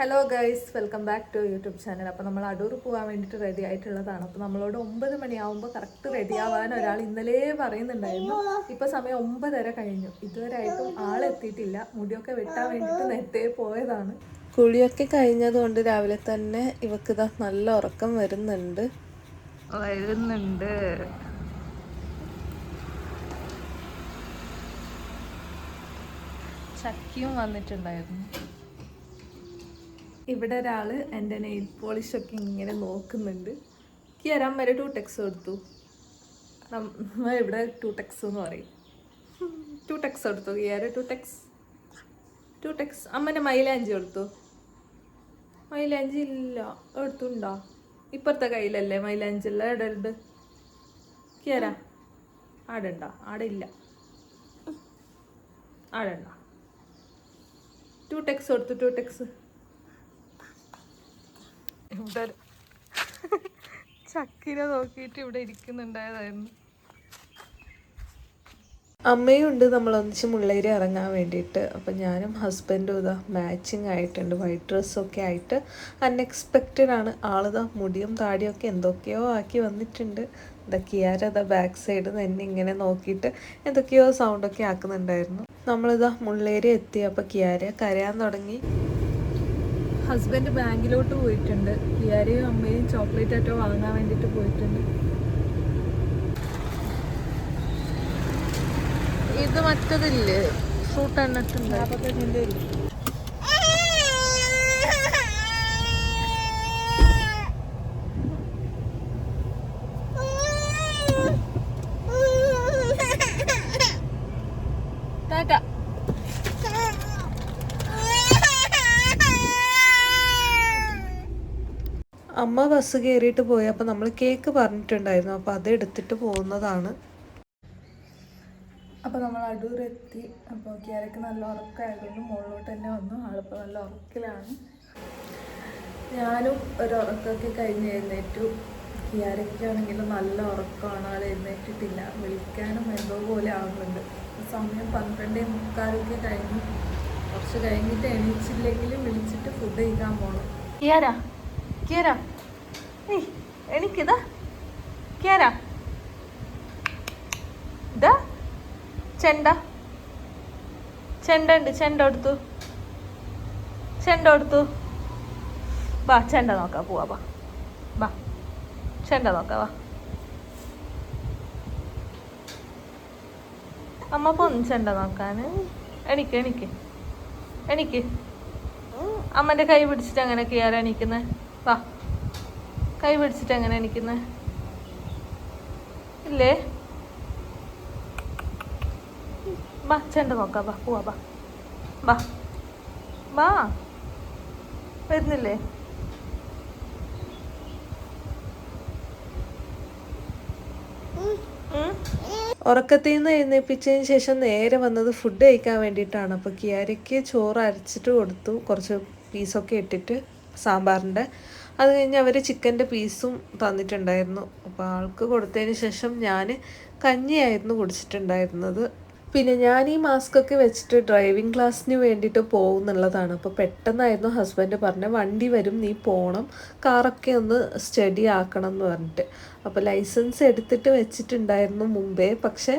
Hello guys, welcome back to YouTube channel. അപ്പോൾ നമ്മൾ അടൂർ പോകാൻ വേണ്ടിയിട്ട് റെഡി ആയിട്ടുള്ളതാണ്. അപ്പോൾ നമ്മളോട് 9 മണിയാവുമ്പോൾ കറക്റ്റ് റെഡി ആവാൻ ഒരാൾ ഇന്നലെ പറയുന്നുണ്ടായിരുന്നു. ഇപ്പോൾ സമയം 9:30 കഴിഞ്ഞു. ഇതുവരെ ആയിട്ടും ആളെത്തിയിട്ടില്ല. മുടിയൊക്കെ വെട്ടാൻ വേണ്ടിയിട്ട് നേരത്തെ പോയതാണ്. കുളിയൊക്കെ കഴിഞ്ഞതുകൊണ്ട് രാവിലെ തന്നെ ഇവക്ക് നല്ല ഉറക്കം വരുന്നുണ്ട്. ചക്കിയും വന്നിട്ടുണ്ടായിരുന്നു. ഇവിടെ ഒരാൾ എൻ്റെ നെയിൽ പോളിഷൊക്കെ ഇങ്ങനെ നോക്കുന്നുണ്ട്. കിയരാൻ വരെ 2 ടെക്സ് കൊടുത്തു. ഇവിടെ 2 ടെക്സ് എന്ന് പറയും. 2 ടെക്സ് കൊടുത്തു കിയാര. 2 ടെക്സ്. അമ്മൻ്റെ മൈലാഞ്ചി കൊടുത്തു. മൈലാഞ്ചി ഇല്ല, എടുത്തുണ്ടോ? ഇപ്പുറത്തെ കയ്യിലല്ലേ മൈലാഞ്ചി എല്ലാം ഇടരുത്. കിയര ആടണ്ട, ആടെ ഇല്ല, ആടണ്ട. 2 ടെക്സ് കൊടുത്തു. 2 ടെക്സ്. ഇവിടെ ചക്കിനെ നോക്കിയിട്ട് ഇവിടെ ഇരിക്കുന്നുണ്ടായതായിരുന്നു. അമ്മയും ഉണ്ട് നമ്മളൊന്നിച്ച് മുള്ളേരി ഇറങ്ങാൻ വേണ്ടിയിട്ട്. അപ്പം ഞാനും ഹസ്ബൻഡും ഇതാ മാച്ചിങ് ആയിട്ടുണ്ട്, വൈറ്റ് ഡ്രസ്സൊക്കെ ആയിട്ട്. അൺഎക്സ്പെക്റ്റഡ് ആണ്. ആളിതാ മുടിയും താടിയൊക്കെ എന്തൊക്കെയോ ആക്കി വന്നിട്ടുണ്ട്. കിയാര ബാക്ക് സൈഡിൽ നിന്ന് എന്നെ ഇങ്ങനെ നോക്കിയിട്ട് എന്തൊക്കെയോ സൗണ്ടൊക്കെ ആക്കുന്നുണ്ടായിരുന്നു. നമ്മളിതാ മുള്ളേരി എത്തി. അപ്പം കിയാര കരയാൻ തുടങ്ങി. ഹസ്ബൻഡ് ബാങ്കിലോട്ട് പോയിട്ടുണ്ട്. കിയാരയും അമ്മയും ചോക്ലേറ്റ് ആയിട്ടോ വാങ്ങാൻ വേണ്ടിയിട്ട് പോയിട്ടുണ്ട്. ഇത് മറ്റതില്ലേ, ഫ്രൂട്ട് എണ്ണിട്ടുണ്ട്. ടാറ്റ. അമ്മ ബസ് കയറിയിട്ട് പോയി. അപ്പോൾ നമ്മൾ കേക്ക് പറഞ്ഞിട്ടുണ്ടായിരുന്നു, അപ്പോൾ അത് എടുത്തിട്ട് പോകുന്നതാണ്. അപ്പോൾ നമ്മൾ അടൂരെത്തി. അപ്പോൾ കിയാരയ്ക്ക് നല്ല ഉറക്കമായതുകൊണ്ട് മുകളിലോട്ട് തന്നെ വന്നു. ആളിപ്പോൾ നല്ല ഉറക്കിലാണ്. ഞാനും ഒരു ഉറക്കമൊക്കെ കഴിഞ്ഞ് എഴുന്നേറ്റു. കിയാരയ്ക്കാണെങ്കിലും നല്ല ഉറക്കമാണ്. ആൾ എഴുന്നേറ്റിട്ടില്ല. വിളിക്കാനും എന്തോ പോലെ ആകുന്നുണ്ട്. സമയം 12:45 കഴിഞ്ഞു. കുറച്ച് കഴിഞ്ഞിട്ട് എണീച്ചില്ലെങ്കിലും വിളിച്ചിട്ട് ഫുഡ് കഴിക്കാൻ പോകണം. കിയാര എനിക്കിതാ കിയാര ഇതാ ചെണ്ട ഉണ്ട്. ചെണ്ട കൊടുത്തു. വാ ചെണ്ട നോക്കാം, പോവാ. വാ ചെണ്ട നോക്കാം, വാ. അമ്മ പോന്നു ചെണ്ട നോക്കാൻ. എണിക്ക്. അമ്മൻ്റെ കൈ പിടിച്ചിട്ട് അങ്ങനെ കിയാര എണീക്കുന്നേ. വാ, കൈ പിടിച്ചിട്ട് എങ്ങനെ എണീക്കുന്നേ? ഇല്ലേ? വാ ചെണ്ട നോക്കാം, വാ പോവാ. വാ വരുന്നില്ലേ? ഉറക്കത്തിൽ നിന്ന് എഴുന്നേൽപ്പിച്ചതിന് ശേഷം നേരെ വന്നത് ഫുഡ് കഴിക്കാൻ വേണ്ടിയിട്ടാണ്. അപ്പോൾ കിയാരയ്ക്ക് ചോറ് അരച്ചിട്ട് കൊടുത്തു, കുറച്ച് പീസൊക്കെ ഇട്ടിട്ട് സാമ്പാറിൻ്റെ. അത് കഴിഞ്ഞ് അവർ ചിക്കൻ്റെ പീസും തന്നിട്ടുണ്ടായിരുന്നു. അപ്പോൾ ആൾക്ക് കൊടുത്തതിന് ശേഷം ഞാൻ കഞ്ഞിയായിരുന്നു കുടിച്ചിട്ടുണ്ടായിരുന്നത്. പിന്നെ ഞാൻ ഈ മാസ്കൊക്കെ വെച്ചിട്ട് ഡ്രൈവിംഗ് ക്ലാസ്സിന് വേണ്ടിയിട്ട് പോകുന്നുള്ളതാണ്. അപ്പോൾ പെട്ടെന്നായിരുന്നു ഹസ്ബൻഡ് പറഞ്ഞത്, വണ്ടി വരും, നീ പോകണം, കാറൊക്കെ ഒന്ന് സ്റ്റഡി ആക്കണം എന്ന് പറഞ്ഞിട്ട്. അപ്പോൾ ലൈസൻസ് എടുത്തിട്ട് വെച്ചിട്ടുണ്ടായിരുന്നു മുമ്പേ, പക്ഷേ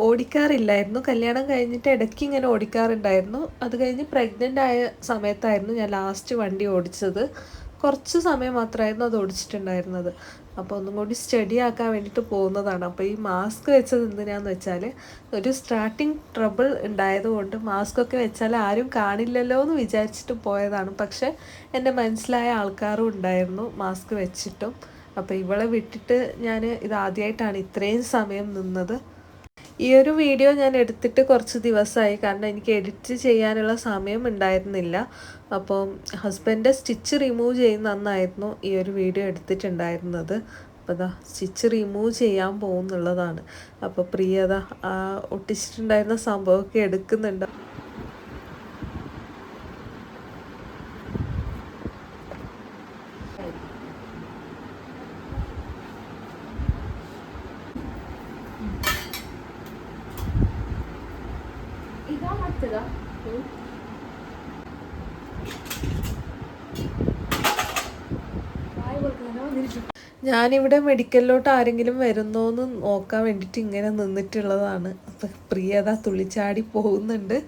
ഓടിക്കാറില്ലായിരുന്നു. കല്യാണം കഴിഞ്ഞിട്ട് ഇടയ്ക്ക് ഇങ്ങനെ ഓടിക്കാറുണ്ടായിരുന്നു. അത് കഴിഞ്ഞ് പ്രഗ്നൻ്റ് ആയ സമയത്തായിരുന്നു ഞാൻ ലാസ്റ്റ് വണ്ടി ഓടിച്ചത്. കുറച്ച് സമയം മാത്രമായിരുന്നു അത് ഓടിച്ചിട്ടുണ്ടായിരുന്നത്. അപ്പോൾ ഒന്നും കൂടി സ്റ്റഡി ആക്കാൻ വേണ്ടിയിട്ട് പോകുന്നതാണ്. അപ്പോൾ ഈ മാസ്ക് വെച്ചത് എന്തിനാന്ന് വെച്ചാൽ, ഒരു സ്റ്റാർട്ടിങ് ട്രബിൾ ഉണ്ടായതുകൊണ്ട് മാസ്കൊക്കെ വെച്ചാൽ ആരും കാണില്ലല്ലോ എന്ന് വിചാരിച്ചിട്ട് പോയതാണ്. പക്ഷേ എൻ്റെ മനസ്സിലായ ആൾക്കാരും ഉണ്ടായിരുന്നു മാസ്ക് വെച്ചിട്ടും. അപ്പോൾ ഇവളെ വിട്ടിട്ട് ഞാൻ ഇതാദ്യമായിട്ടാണ് ഇത്രയും സമയം നിന്നത്. ഈ ഒരു വീഡിയോ ഞാൻ എടുത്തിട്ട് കുറച്ച് ദിവസമായി, കാരണം എനിക്ക് എഡിറ്റ് ചെയ്യാനുള്ള സമയം ഉണ്ടായിരുന്നില്ല. അപ്പം ഹസ്ബൻഡ് സ്റ്റിച്ച് റിമൂവ് ചെയ്യുന്ന അന്നായിരുന്നു ഈ ഒരു വീഡിയോ എടുത്തിട്ടുണ്ടായിരുന്നത്. അപ്പോൾ അതാ സ്റ്റിച്ച് റിമൂവ് ചെയ്യാൻ പോകുന്നുള്ളതാണ്. അപ്പോൾ പ്രിയത ഒട്ടിച്ചിട്ടുണ്ടായിരുന്ന സംഭവമൊക്കെ എടുക്കുന്നുണ്ട്. ഇതാ മറ്റേതാ ഞാനിവിടെ മെഡിക്കലിലോട്ട് ആരെങ്കിലും വരുന്നോന്ന് നോക്കാൻ വേണ്ടിയിട്ട് ഇങ്ങനെ നിന്നിട്ടുള്ളതാണ്. അപ്പം പ്രിയത തുള്ളിച്ചാടി പോകുന്നുണ്ട്.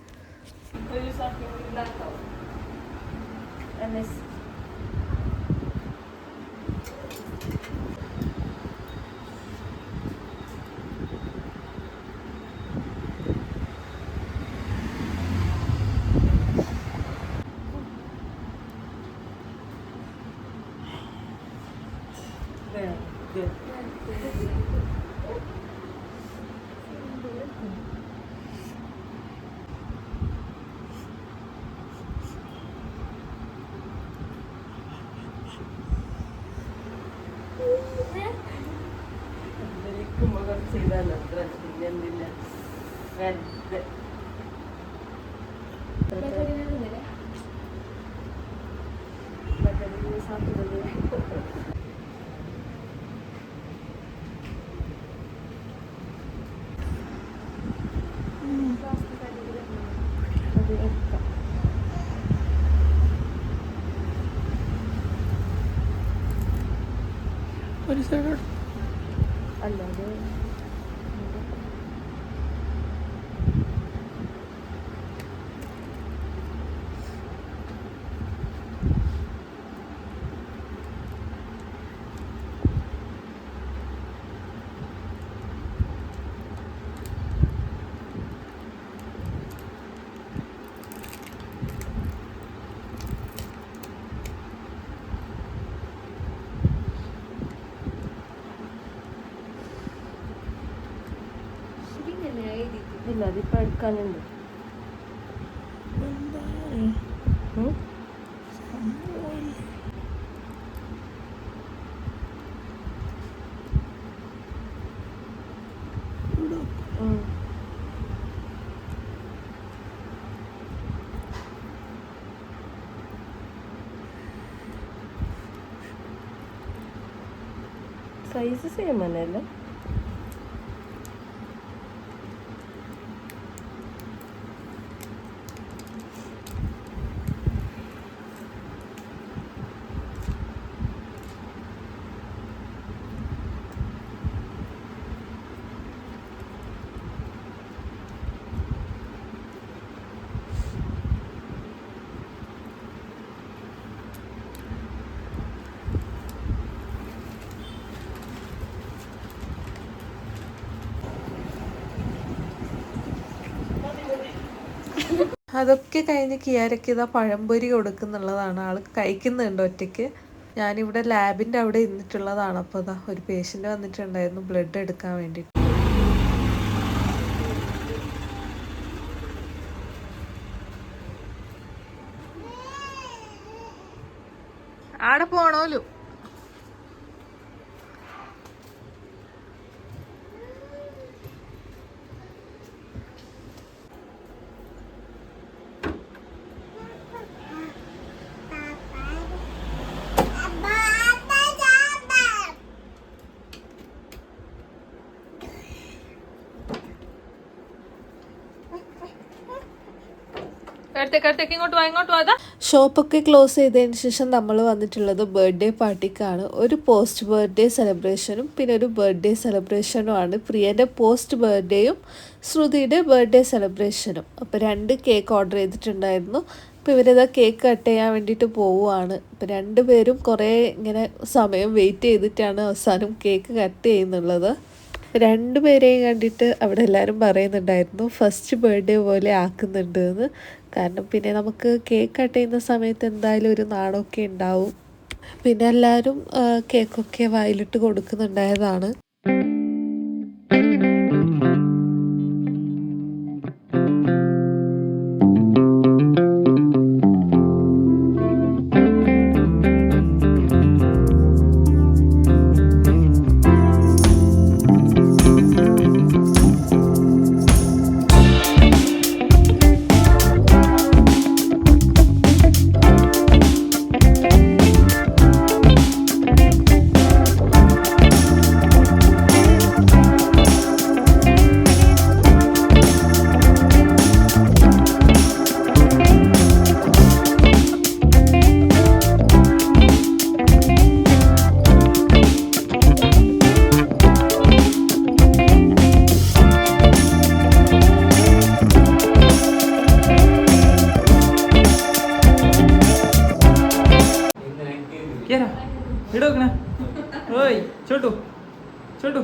ഒരു സൈഡ് അല്ലാതെ ഇല്ല, അതിപ്പോൾ എടുക്കാനുണ്ട്. സൈസ് സെയിം തന്നെയല്ലേ? അതൊക്കെ കഴിഞ്ഞ് കിയാരയ്ക്ക് ഇതാ പഴംപൊരി കൊടുക്കുന്നുള്ളതാണ്. ആൾ കഴിക്കുന്നുണ്ട് ഒറ്റയ്ക്ക്. ഞാനിവിടെ ലാബിൻ്റെ അവിടെ ഇരുന്നിട്ടുള്ളതാണ്. അപ്പോൾ ഇതാ ഒരു പേഷ്യൻ്റ് വന്നിട്ടുണ്ടായിരുന്നു ബ്ലഡ് എടുക്കാൻ വേണ്ടിയിട്ട്. ആടെ പോണോലു. ഷോപ്പൊക്കെ ക്ലോസ് ചെയ്തതിന് ശേഷം നമ്മൾ വന്നിട്ടുള്ളത് ബർത്ത്ഡേ പാർട്ടിക്കാണ്. ഒരു പോസ്റ്റ് ബർത്ത്ഡേ സെലിബ്രേഷനും പിന്നെ ഒരു ബർത്ത്ഡേ സെലിബ്രേഷനുമാണ്. പ്രിയൻ്റെ പോസ്റ്റ് ബർത്ത്ഡേയും ശ്രുതിയുടെ ബർത്ത്ഡേ സെലിബ്രേഷനും. അപ്പോൾ 2 കേക്ക് ഓർഡർ ചെയ്തിട്ടുണ്ടായിരുന്നു. അപ്പോൾ ഇവരിതാ കേക്ക് കട്ട് ചെയ്യാൻ വേണ്ടിയിട്ട് പോവുകയാണ്. അപ്പോൾ 2 പേരും കുറേ ഇങ്ങനെ സമയം വെയിറ്റ് ചെയ്തിട്ടാണ് അവസാനം കേക്ക് കട്ട് ചെയ്യുന്നുള്ളത്. 2 പേരെയും കണ്ടിട്ട് അവിടെ എല്ലാവരും പറയുന്നുണ്ടായിരുന്നു ഫസ്റ്റ് ബർത്ത്ഡേ പോലെ ആക്കുന്നുണ്ട് എന്ന്. കാരണം പിന്നെ നമുക്ക് കേക്ക് കട്ട് ചെയ്യുന്ന സമയത്ത് എന്തായാലും ഒരു നാണമൊക്കെ ഉണ്ടാവും. പിന്നെ എല്ലാവരും കേക്കൊക്കെ വായിലിട്ട് കൊടുക്കുന്നുണ്ടായതാണ്. ഇട വെക്കണേ ഓയ് ചോട്ടു ചോട്ടു